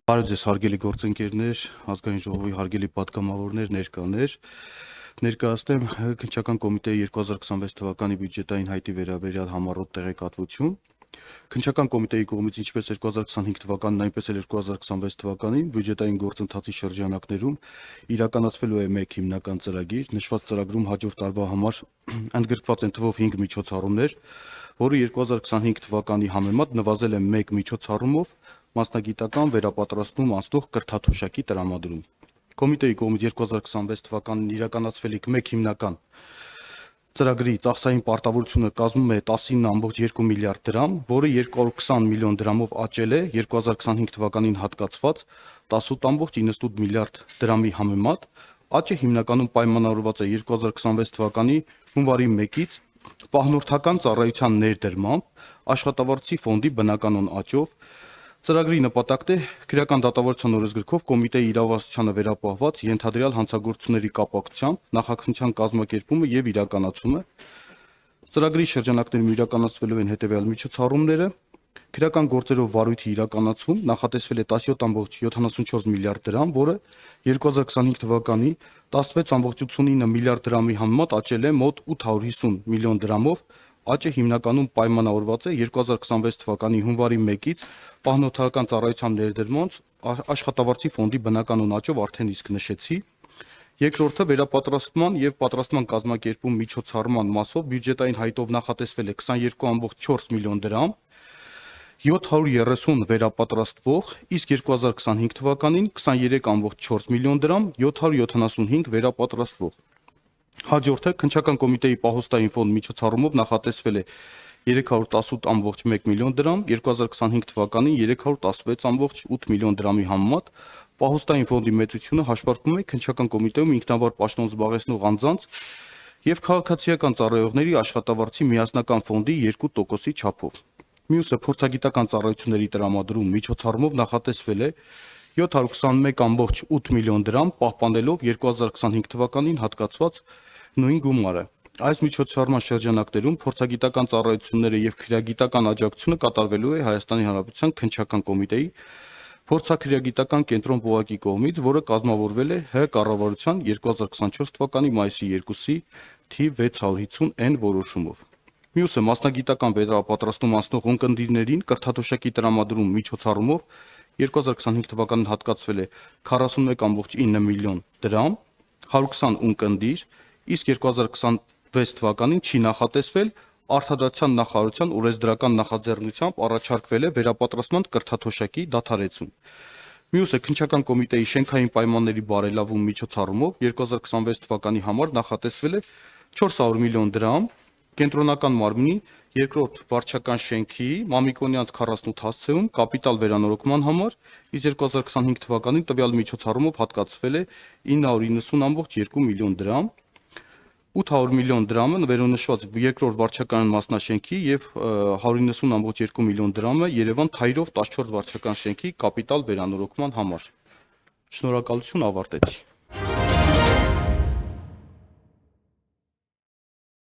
Բարև ձեզ հարգելի գործընկերներ, ազգային ժողովի հարգելի պատգամավորներ, ներկաներ, ներկայացնեմ Քննչական կոմիտեի 2026 թվականի բյուջետային հայտի վերաբերյալ համառոտ տեղեկատվություն։ Քննչական կոմիտեի կողմից ինչպես 2025 թվականին, այնպես էլ 2026 թվականին բյուջետային գործընթացի շրջանակներում իրականացվելու է մեկ հիմնական ծրագիր, նշված ծրագրում հաջորդ տարվա համար ընդգրկված են թվով 5 միջոցառումներ, որը 2025 թվականի համեմատ նվազել է 1 միջոցառումով, մասնագիտական վերապատրաստում անցնող կրթաթոշակի տրամադրում։ Կոմիտեի կողմից 2026 թվականին իրականացվելիք մեկ հիմնական ծրագրի ծախսային պարտավորությունը կազմում է 19.2 միլիարդ դրամ, որը 220 միլիոն դրամով աճել է 2025 թվականին հատկացված 18.98 միլիարդ դրամի համեմատ։ Աճը հիմնականում պայմանավորված է 2026 թվականի հունվարի 1-ից պահնորդական ծառայության ներդրմամբ, աշխատավարձի ֆոնդի բնականոն աճով։ Ծրագրի նպատակն է քրեական դատավարության օրենսգրքով կոմիտեի իրավասությանը վերապահված ենթադրյալ հանցագործությունների կապակցությամբ նախաքննության կազմակերպումը եւ իրականացումը։ Ծրագրի շրջանակներում իրականացվելու են հետեւյալ միջոցառումները. քրեական գործերով վարույթի իրականացում նախատեսվել է 17.74 միլիարդ դրամ, որը 2025 թվականի 16.89 միլիարդ դրամի համեմատ աճել է մոտ 850 միլիոն դրամով։ Աճը հիմնականում պայմանավորված է 2026 թվականի հունվարի 1-ից պահնորդական ծառայության ներդրմամբ աշխատավարձի ֆոնդի բնականոն աճով արդեն իսկ նշեցի։ Երկրորդը վերապատրաստման եւ պատրաստման կազմակերպում միջոցառման մասով բյուջետային հայտով նախատեսվել է 22.4 միլիոն դրամ, 730 վերապատրաստվող, իսկ 2025 թվականին 23.4 միլիոն դրամ, 775 վերապատրաստվող։ Հաջորդը քննչական կոմիտեի պահոստային ֆոնդ միջոցառումով նախատեսվել է 318.1 միլիոն դրամ, 2025 թվականին 316.8 միլիոն դրամի համեմատ։ Պահոստային ֆոնդի մեծությունը հաշվարկվում է քննչական կոմիտեում ինքնավար պաշտոն զբաղեցնող անձանց եւ քաղաքացիական ծառայողների աշխատավարձի միասնական ֆոնդի 2%-ի չափով։ Մյուսը փորձագիտական ծառայությունների տրամադրում միջոցառումով նախատեսվել է 721.8 միլիոն դրամ, պահպանելով 2025 թվականին հատկացված նույն գումարը։ Այս միջոցառման շրջանակներում փորձագիտական ծառայությունները եւ քրեագիտական աջակցությունը կատարվելու է Հայաստանի Հանրապետության քննչական կոմիտեի փորձաքրեագիտական կենտրոն ՊՕԱԿ-ի կողմից, որը կազմավորվել է ՀՀ կառավարության 2024 թվականի մայիսի 2-ի թիվ 650N որոշումով։ Մյուսը մասնագիտական վերապատրաստում անցնող ունկնդիրներին կրթաթոշակի տրամադրում միջոցառումով 2025 թվականին հատկացվել է 41.9 միլիոն դրամ, 120 ունկնդիր, իսկ 2026 թվականին չի նախատեսվել, Արտադրության նախարարության օրենսդրական նախաձեռնությամբ առաջարկվել է վերապատրաստման կրթաթոշակի դադարեցում։ Մյուսը քննչական կոմիտեի շենքային պայմանների բարելավում միջոցառումով 2026 թվականի համար նախատեսվել է 400 միլիոն դրամ, կենտրոնական մարմնի երկրորդ վարչական շենքի Մամիկոնյանց 48 հասցեում կապիտալ վերանորոգման համար, իսկ 2025 թվականին տվյալ միջոցառումով հատկացվել է 990.2 միլիոն դրամ, 800 միլիոն դրամը վերոնշված երկրորդ վարչական մասնաշենքի եւ 190.2 միլիոն դրամը Երևան Թայրով 14 վարչական շենքի կապիտալ վերանորոգման համար։ Շնորհակալություն, ավարտեցի։